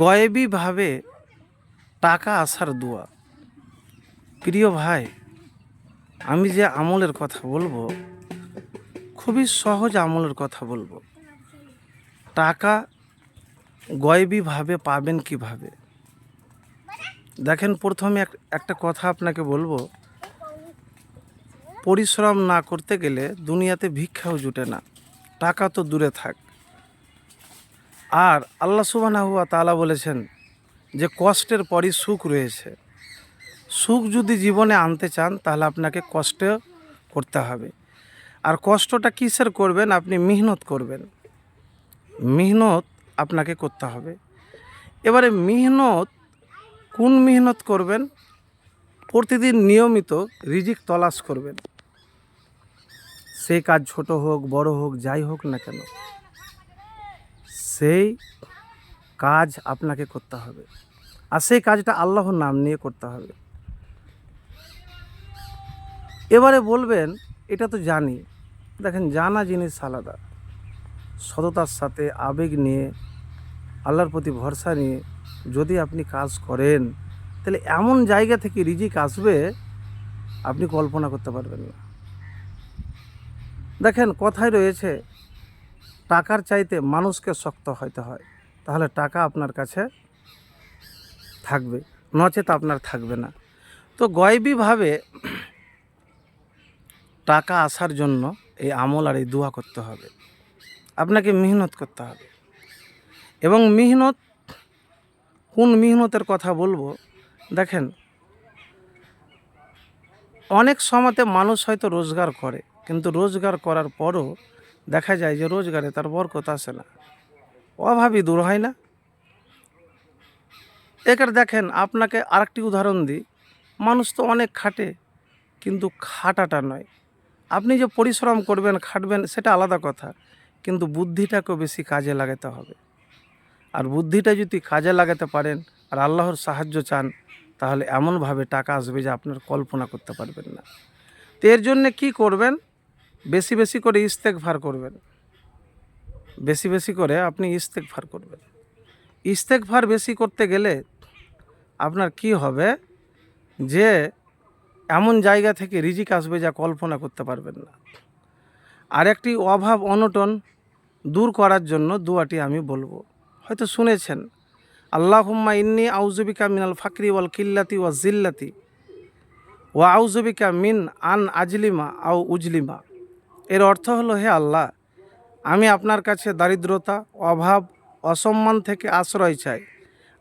গয়েবীভাবে টাকা আসার দোয়া। প্রিয় ভাই, আমি যে আমলের কথা বলবো খুবই সহজ আমলের কথা বলবো। টাকা গয়েবীভাবে পাবেন কিভাবে? দেখেন, প্রথমে একটা কথা আপনাকে বলবো, পরিশ্রম না করতে গেলে দুনিয়াতে ভিক্ষাও জুটে না, টাকা তো দূরে থাক। আর আল্লাহ সুবহানাহু ওয়া তাআলা বলেছেন যে কষ্টের পরই সুখ রয়েছে। সুখ যদি জীবনে আনতে চান তাহলে আপনাকে কষ্ট করতে হবে। আর কষ্টটা কিসের করবেন? আপনি মেহনত করবেন, মেহনত আপনাকে করতে হবে। এবারে মেহনত, কোন মেহনত করবেন? প্রতিদিন নিয়মিত রিজিক তলাশ করবেন। সেই কাজ ছোট হোক বড় হোক যাই হোক না কেন, সেই কাজ আপনাকে করতে হবে। আর সেই কাজটা আল্লাহর নাম নিয়ে করতে হবে। এবারে বলবেন এটা তো জানি। দেখেন, জানা জিনিস আলাদা। সততার সাথে আবেগ নিয়ে, আল্লাহর প্রতি ভরসা নিয়ে যদি আপনি কাজ করেন, তাহলে এমন জায়গা থেকে রিজিক আসবে আপনি কল্পনা করতে পারবেন না। দেখেন, কথায় রয়েছে টাকার চাইতে মানুষকে শক্ত হতে হয়, তাহলে টাকা আপনার কাছে থাকবে, নচেত আপনার থাকবে না। তো গয়েবীভাবে টাকা আসার জন্য এই আমল আর এই দোয়া করতে হবে। আপনাকে মেহনত করতে হবে। এবং মেহনত, কোন মেহনতের কথা বলবো? দেখেন, অনেক সময়তে মানুষ হয়তো রোজগার করে, কিন্তু রোজগার করার পরও দেখা যায় যে রোজগারে তার বরকত আসে না, অভাবই দূর হয় না। এখানে দেখেন, আপনাকে আরেকটি উদাহরণ দিই। মানুষ তো অনেক খাটে, কিন্তু খাটাটা নয়, আপনি যে পরিশ্রম করবেন খাটবেন সেটা আলাদা কথা, কিন্তু বুদ্ধিটাকেও বেশি কাজে লাগাতে হবে। আর বুদ্ধিটা যদি কাজে লাগাতে পারেন আর আল্লাহর সাহায্য চান, তাহলে এমনভাবে টাকা আসবে যে আপনার কল্পনা করতে পারবেন না। তো এর জন্যে কী করবেন? বেশি বেশি করে ইস্তেগফার করবেন। বেশি বেশি করে আপনি ইস্তেগফার করবেন। ইস্তেগফার বেশি করতে গেলে আপনার কি হবে, যে এমন জায়গা থেকে রিজিক আসবে যা কল্পনা করতে পারবেন না। আর একটি অভাব অনটন দূর করার জন্য দোয়াটি আমি বলবো, হয়তো শুনেছেন। আল্লাহুম্মা ইন্নী আউযুবিকা মিনাল ফাকরি ওয়াল কিল্লাতি ওয়াজ জিল্লাতি ওয়া আউযুবিকা মিন আন আজলিমা আও উজলিমা। এর অর্থ হলো, হে আল্লাহ, আমি আপনার কাছে দারিদ্রতা, অভাব, অসম্মান থেকে আশ্রয় চাই।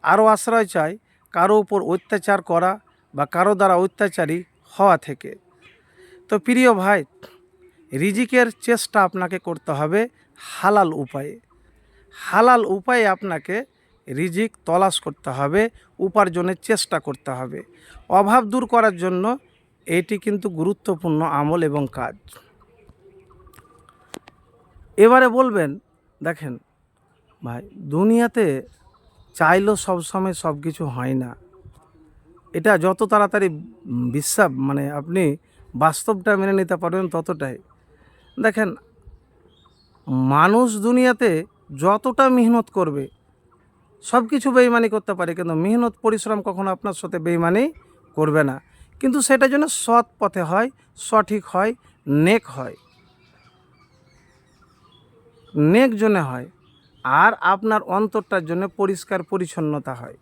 আরও আশ্রয় চাই কারো উপর অত্যাচার করা বা কারো দ্বারা অত্যাচারী হওয়া থেকে। তো প্রিয় ভাই, রিজিকের চেষ্টা আপনাকে করতে হবে হালাল উপায়ে। হালাল উপায়ে আপনাকে রিজিক তলাশ করতে হবে, উপার্জনের চেষ্টা করতে হবে। অভাব দূর করার জন্য এটি কিন্তু গুরুত্বপূর্ণ আমল এবং কাজ। এবারে বলবেন, দেখেন ভাই, দুনিয়াতে চাইলেও সবসময় সব কিছু হয় না। এটা যত তাড়াতাড়ি বিশ্বাস, আপনি বাস্তবটা মেনে নিতে পারবেন ততটাই। দেখেন, মানুষ দুনিয়াতে যতটা মেহনত করবে সব কিছু বেইমানি করতে পারে, কিন্তু মেহনত পরিশ্রম কখনো আপনার সাথে বেইমানি করবে না। কিন্তু সেটা যেন সৎ পথে হয়, সঠিক হয়, নেক হয়, নেক জন্য হয়, আর আপনার অন্তরটার জন্য পরিষ্কার পরিচ্ছন্নতা হয়।